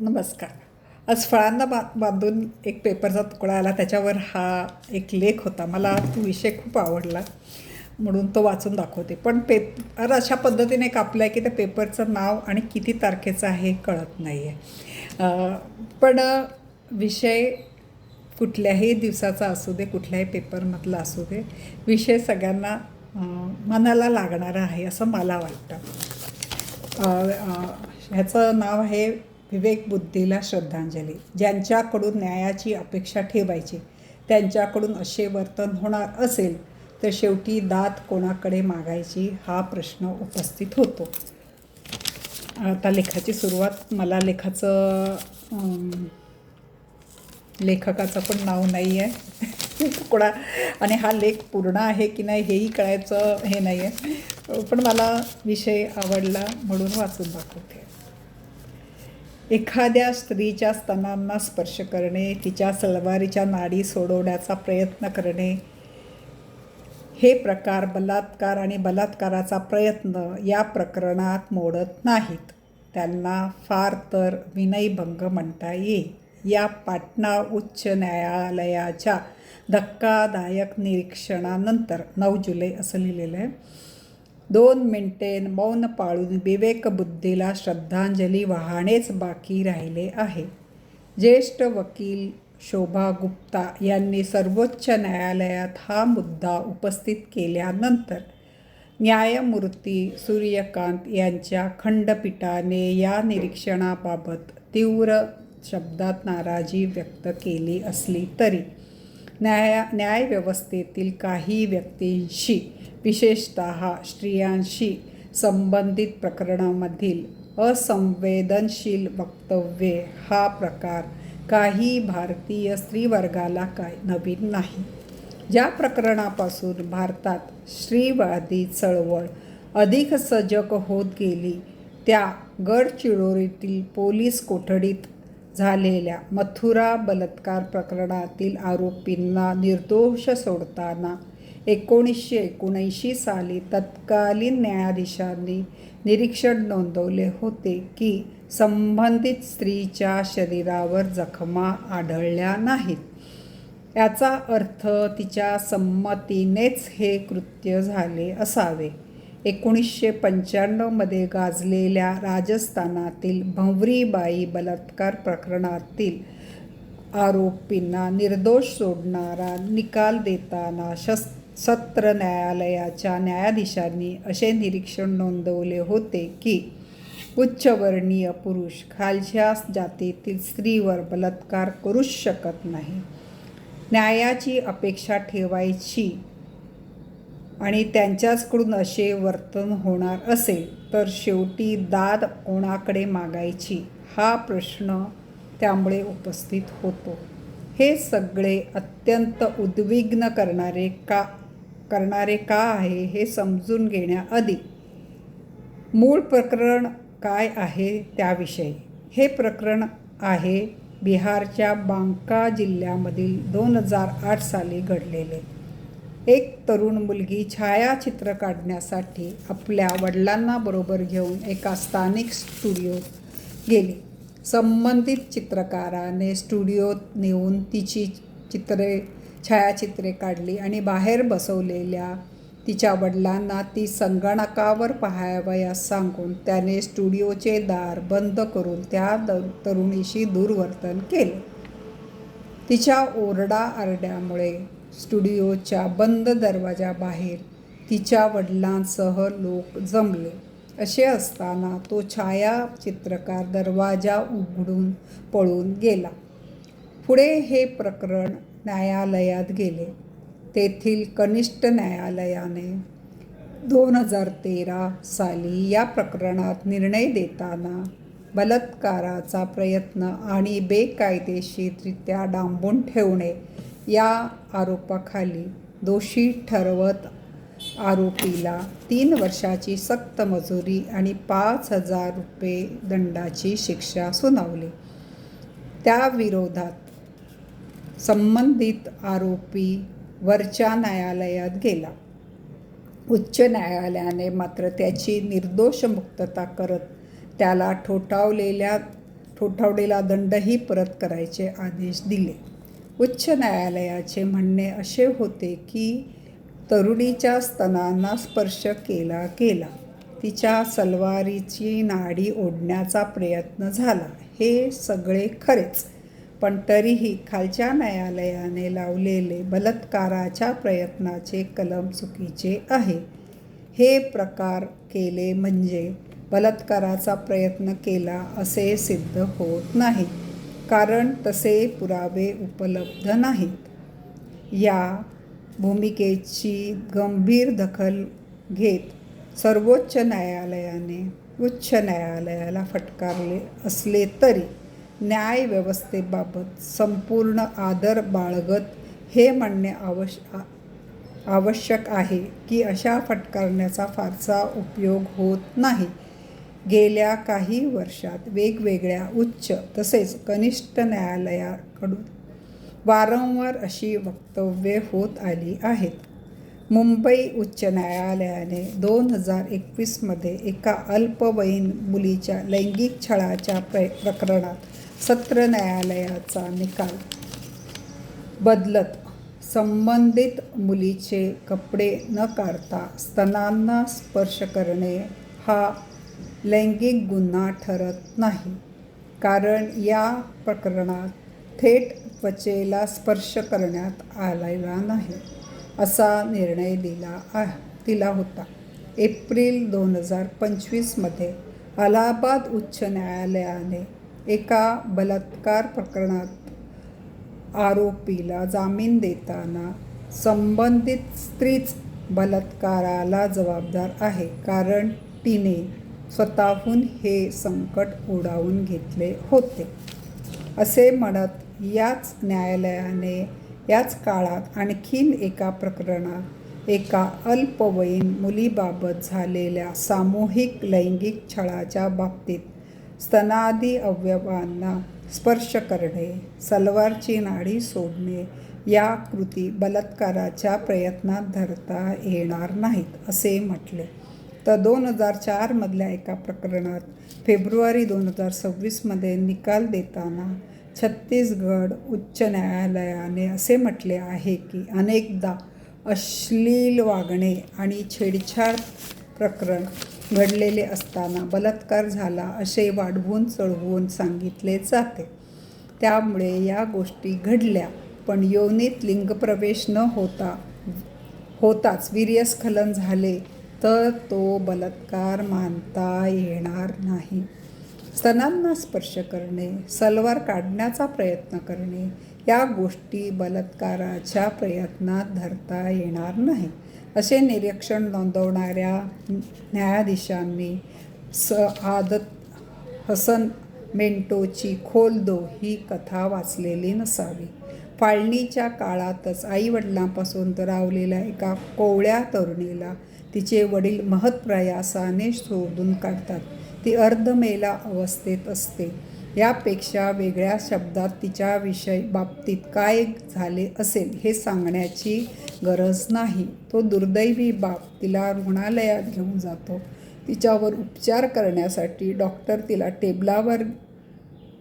नमस्कार. आज फळांना बांधून एक पेपरचा तुकडा आला, त्याच्यावर हा एक लेख होता. मला तो विषय खूप आवडला म्हणून तो वाचून दाखवते. पण पेपर अशा पद्धतीने कापला आहे की त्या पेपरचं नाव आणि किती तारखेचं आहे हे कळत नाही आहे. पण विषय कुठल्याही दिवसाचा असू दे, कुठल्याही पेपरमधला असू दे, विषय सगळ्यांना मनाला लागणारा आहे असं मला वाटतं. ह्याचं नाव आहे विवेक बुद्धीला श्रद्धांजली. ज्यांच्याकडून न्यायाची अपेक्षा ठेवायची त्यांच्याकडून असे वर्तन होणार असेल तर शेवटी दाद कोणाकडे मागायची हा प्रश्न उपस्थित होतो. आता लेखाची सुरुवात. मला लेखकाचं पण नाव नाही आहे तुकडा, आणि हा लेख पूर्ण आहे की नाही हेही कळायचं हे नाही आहे, पण मला विषय आवडला म्हणून वाचून दाखवते. एखाद्या स्त्रीच्या स्तनांना स्पर्श करणे, तिच्या सलवारीच्या नाडी सोडवण्याचा प्रयत्न करणे हे प्रकार बलात्कार आणि बलात्काराचा प्रयत्न या प्रकरणात मोडत नाहीत. त्यांना फार तर विनयभंग म्हणता येईल. या पाटणा उच्च न्यायालयाच्या धक्कादायक निरीक्षणानंतर 9 जुलै असं लिहिलेलं आहे. 2 मिनिटे मौन पाळून विवेकबुद्धीला श्रद्धांजली वाहणेच बाकी राहिले आहे. ज्येष्ठ वकील शोभा गुप्ता यांनी सर्वोच्च न्यायालयात हा मुद्दा उपस्थित केल्यानंतर न्यायमूर्ती सूर्यकांत यांच्या खंडपीठाने या निरीक्षणाबाबत तीव्र शब्दात नाराजी व्यक्त केली असली तरी न्यायव्यवस्थेतील काही व्यक्तींशी, विशेषतः स्त्रियांशी संबंधित प्रकरणामधील असंवेदनशील वक्तव्ये हा प्रकार काही भारतीय स्त्रीवर्गाला काय नवीन नाही. ज्या प्रकरणापासून भारतात स्त्रीवादी चळवळ अधिक सजग होत गेली त्या गडचिरोलीतील पोलीस कोठडीत झालेल्या मथुरा बलात्कार प्रकरणातील आरोपींना निर्दोष सोडताना 1979 साली तत्कालीन न्यायाधीशांनी निरीक्षण नोंदवले होते की संबंधित स्त्रीच्या शरीरावर जखमा आढळल्या नाहीत. याचा अर्थ तिच्या संमतीनेच हे कृत्य झाले असावे. 1995 गाजलेल्या राजस्थानातील भंवरीबाई बलात्कार प्रकरणातील आरोपींना निर्दोष सोडणारा निकाल देताना सत्र न्यायालयाच्या न्यायाधीशांनी असे निरीक्षण नोंदवले होते की उच्चवर्णीय पुरुष खालच्या जातीतील स्त्रीवर बलात्कार करूच शकत नाही. न्यायाची अपेक्षा ठेवायची आणि त्यांच्याचकडून असे वर्तन होणार असेल तर शेवटी दाद कोणाकडे मागायची हा प्रश्न त्यामुळे उपस्थित होतो. हे सगळे अत्यंत उद्विग्न करणारे का आहे हे समजून घेण्याआधी मूळ प्रकरण काय आहे त्याविषयी. हे प्रकरण आहे बिहारच्या बांका जिल्ह्यामधील 2008 साली घडलेले. एक तरुण मुलगी छायाचित्र काढण्यासाठी आपल्या वडिलांना बरोबर घेऊन एका स्थानिक स्टुडिओत गेली. संबंधित चित्रकाराने स्टुडिओत नेऊन तिची छायाचित्रे काढली आणि बाहेर बसवलेल्या तिच्या वडिलांना ती संगणकावर पाहावयास सांगून त्याने स्टुडिओचे दार बंद करून त्या तरुणीशी दुर्वर्तन केले. तिच्या ओरडाआरड्यामुळे स्टुडिओच्या बंद दरवाजाबाहेर तिच्या वडिलांसह लोक जमले. असे असताना तो छायाचित्रकार दरवाजा उघडून पळून गेला. पुढे हे प्रकरण न्यायालयात गेले. तेथील कनिष्ठ न्यायालयाने 2013 साली या प्रकरणात निर्णय देताना बलात्काराचा प्रयत्न आणि बेकायदेशीररित्या डांबून ठेवणे या आरोपाखाली दोषी ठरवत आरोपीला 3 वर्षाची सक्त मजुरी आणि 5,000 रुपये दंडाची शिक्षा सुनावली. त्याविरोधात संबंधित आरोपी वरच्या न्यायालयात गेला. उच्च न्यायालयाने मात्र त्याची निर्दोष मुक्तता करत त्याला ठोठावलेला दंडही परत करायचे आदेश दिले. उच्च न्यायालयाचे म्हणणे असे होते की तरुणीच्या स्तनांना स्पर्श केला गेला, तिच्या सलवारीची नाडी ओढण्याचा प्रयत्न झाला, हे सगळे खरेच. पण तरीही खालच्या न्यायालयाने लावलेले बलात्काराच्या प्रयत्नाचे कलम चुकीचे आहे. हे प्रकार केले म्हणजे बलात्काराचा प्रयत्न केला असे सिद्ध होत नाही, कारण तसे पुरावे उपलब्ध नाहीत. या भूमिकेची गंभीर दखल घेत सर्वोच्च न्यायालयाने उच्च न्यायालयाला फटकारले असले तरी न्यायव्यवस्थेबाबत संपूर्ण आदर बाळगत हे म्हणणे आवश्यक आहे की अशा फटकारण्याचा फारसा उपयोग होत नाही. गेल्या काही वर्षात वेगवेगळ्या उच्च तसेच कनिष्ठ न्यायालयाकडून वारंवार अशी वक्तव्ये होत आली आहेत. मुंबई उच्च न्यायालयाने 2021मध्ये एका अल्पवयीन मुलीच्या लैंगिक छळाच्या प्रकरणात सत्र न्यायालयाचा निकाल बदलत संबंधित मुलीचे कपडे न काढता स्तनांना स्पर्श करणे हा लैंगिक गुन्हा ठरत नाही, कारण या प्रकरणात थेट त्वचेला स्पर्श करण्यात आलेला नाही, असा निर्णय दिला होता. एप्रिल 2025मध्ये अलाहाबाद उच्च न्यायालयाने एका बलात्कार प्रकरणात आरोपीला जामीन देताना संबंधित स्त्रीच बलात्काराला जबाबदार आहे, कारण तिने स्वतःहून हे संकट ओढावून घेतले होते, असे म्हणत याच न्यायालयाने याच काळात आणखीन एका प्रकरणात एका अल्पवयीन मुलीबाबत झालेल्या सामूहिक लैंगिक छळाच्या बाबतीत स्तनादी अवयवांना स्पर्श करणे, सलवारची नाडी सोडणे या कृती बलात्काराच्या प्रयत्नात धरता येणार नाहीत, असे म्हटले. तर 2004मधल्या एका प्रकरणात फेब्रुवारी 2026मध्ये निकाल देताना छत्तीसगड उच्च न्यायालयाने असे म्हटले आहे की अनेकदा अश्लील वागणे आणि छेडछाड प्रकरण घडलेले असताना बलात्कार झाला असे वाढवून चढवून सांगितले जाते. त्यामुळे या गोष्टी घडल्या, पण योनीत लिंगप्रवेश न होताच वीर्यस्खलन झाले तर तो बलात्कार मानता येणार नाही. स्तनांना स्पर्श करणे, सलवार काढण्याचा प्रयत्न करणे या गोष्टी बलात्काराच्या प्रयत्नात धरता येणार नाही, असे निरीक्षण नोंदवणाऱ्या न्यायाधीशांनी सआदत हसन मेंटोची खोल दो ही कथा वाचलेली नसावी. फाळणीच्या काळातच आईवडिलांपासून दुरावलेल्या एका कोवळ्या तरुणीला तिचे वडील महत्प्रयासाने शोधून काढतात. ती अर्धमेला अवस्थेत असते. यापेक्षा वेगळ्या शब्दात तिच्या बाबतीत काय झाले असेल हे सांगण्याची गरज नाही. तो दुर्दैवी बाप तिला रुग्णालयात घेऊन जातो. तिच्यावर उपचार करण्यासाठी डॉक्टर तिला टेबलावर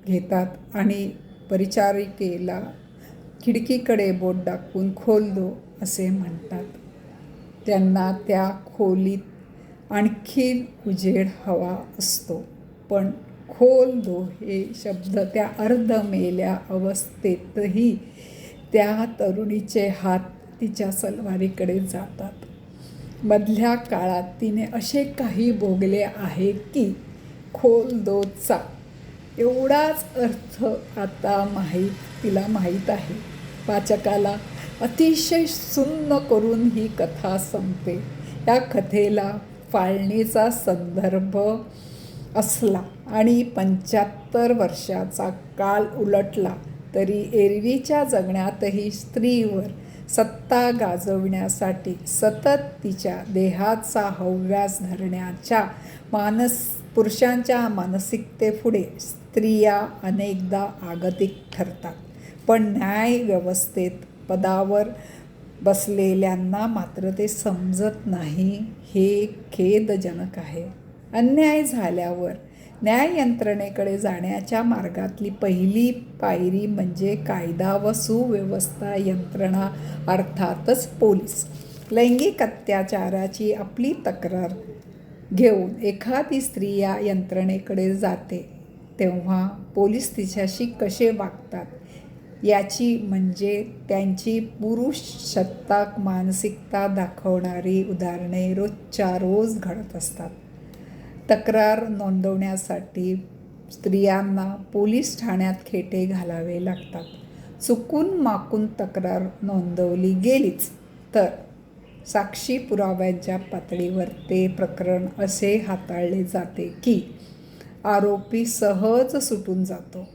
घेतात आणि परिचारिकेला खिडकीकडे बोट दाखवून खोल दो असे म्हणतात. त्यांना त्या खोलीत आणखी उजेड हवा असतो, पण खोल दो हे शब्द त्या अर्धमेल्या अवस्थेतही त्या तरुणीचे हात तिच्या सलवारीकडे जातात. मधल्या काळात तिने असे काही भोगले आहे की खोल दोचा एवढाच अर्थ आता तिला माहीत आहे. वाचकाला अतिशय सुन्न करून ही कथा संपते. या कथेला फाळणीचा संदर्भ असला आणि 75 वर्षाचा काळ उलटला तरी एरवीच्या जगण्यातही स्त्रीवर सत्ता गाजवण्यासाठी सतत तिच्या देहाचा हव्यास धरण्याच्या पुरुषांच्या मानसिकतेपुढे स्त्रिया अनेकदा आगतिक ठरतात. पण न्यायव्यवस्थेत पदावर बसलेल्यांना मात्र ते समजत नाही. हे खेदजनक आहे. अन्याय झाल्यावर न्याय यंत्रणेकडे जाण्याच्या मार्गातली पहिली पायरी म्हणजे कायदा व सुव्यवस्था यंत्रणा, अर्थातच पोलीस. लैंगिक अत्याचाराची आपली तक्रार घेऊन एखादी स्त्री या यंत्रणेकडे जाते तेव्हा पोलीस तिच्याशी कसे वागतात याची म्हणजे त्यांची पुरुषसत्ताक मानसिकता दाखवणारी उदाहरणे रोजच्या रोज घडत असतात. तक्रार नोंदवण्यासाठी स्त्रियांना पोलीस ठाण्यात खेटे घालावे लागतात. चुकून माकून तक्रार नोंदवली गेलीच तर साक्षी पुराव्यांच्या पातळीवर ते प्रकरण असे हाताळले जाते की आरोपी सहज सुटून जातो.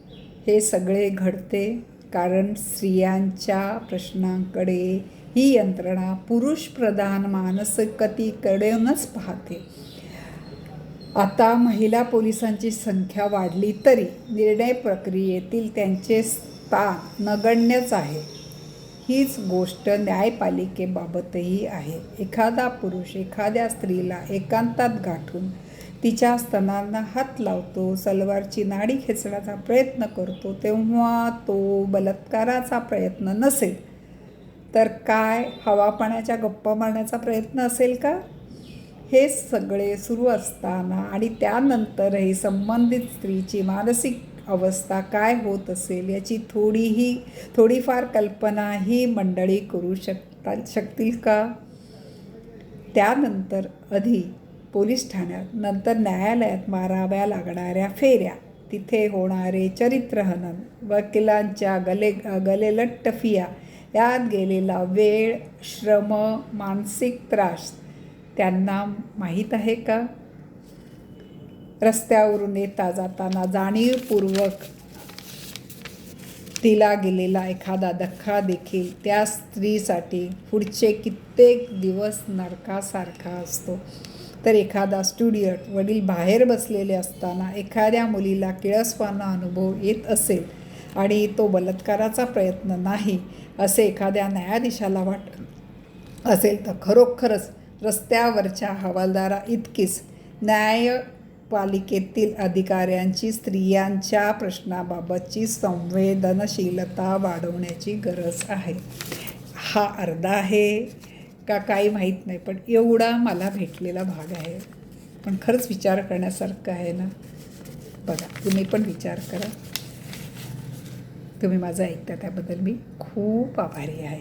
हे सगळे घडते कारण स्त्रियांच्या प्रश्नांकडे ही यंत्रणा पुरुषप्रधान मानसिकतेकडूनच पाहते. आता महिला पोलिसांची संख्या वाढली तरी निर्णय प्रक्रियेतील त्यांचे स्थान नगण्यच आहे. हीच गोष्ट न्यायपालिकेबाबतही आहे. एखादा पुरुष एखाद्या स्त्रीला एकांतात गाठून तिच्या स्तनांना हात लावतो, सलवारची नाडी खेचण्याचा प्रयत्न करतो तेव्हा तो बलात्काराचा प्रयत्न नसेल तर काय हवा पाण्याच्या गप्पा मारण्याचा प्रयत्न असेल का? हे सगळे सुरू असताना आणि त्यानंतरही संबंधित स्त्रीची मानसिक अवस्था काय होत असेल याची थोडीफार कल्पना ही मंडळी करू शकतील का? त्यानंतर आधी पोलीस ठाण्यात, नंतर न्यायालयात माराव्या लागणाऱ्या फेऱ्या, तिथे होणारे चरित्रहनन, वकिलांच्या गलेलट्ट फिया, यात गेलेला वेळ, श्रम, मानसिक त्रास त्यांना माहीत आहे का? रस्त्यावरून येता जाताना जाणीवपूर्वक तिला गेलेला एखादा धक्का देखील त्या स्त्रीसाठी पुढचे कित्येक दिवस नरकासारखा असतो. तर एखादा स्टुडंट, वडील बाहेर बसलेले असताना एखाद्या मुलीला किळसवाना अनुभव येत असेल आणि तो बलात्काराचा प्रयत्न नाही असे एखाद्या न्यायाधीशाला वाटत असेल तर खरोखरच रस्त्यावरच्या हवालदारा इतकीच न्यायपालिकेतील अधिकाऱ्यांची स्त्रियांच्या प्रश्नाबाबतची संवेदनशीलता वाढवण्याची गरज आहे. हा अर्धा आहे का काही माहीत नाही, पण एवढा मला भेटलेला भाग आहे. पण खरंच विचार करण्यासारखं आहे ना. बघा, तुम्ही पण विचार करा. तुम्ही माझं ऐकता त्याबद्दल मी खूप आभारी आहे.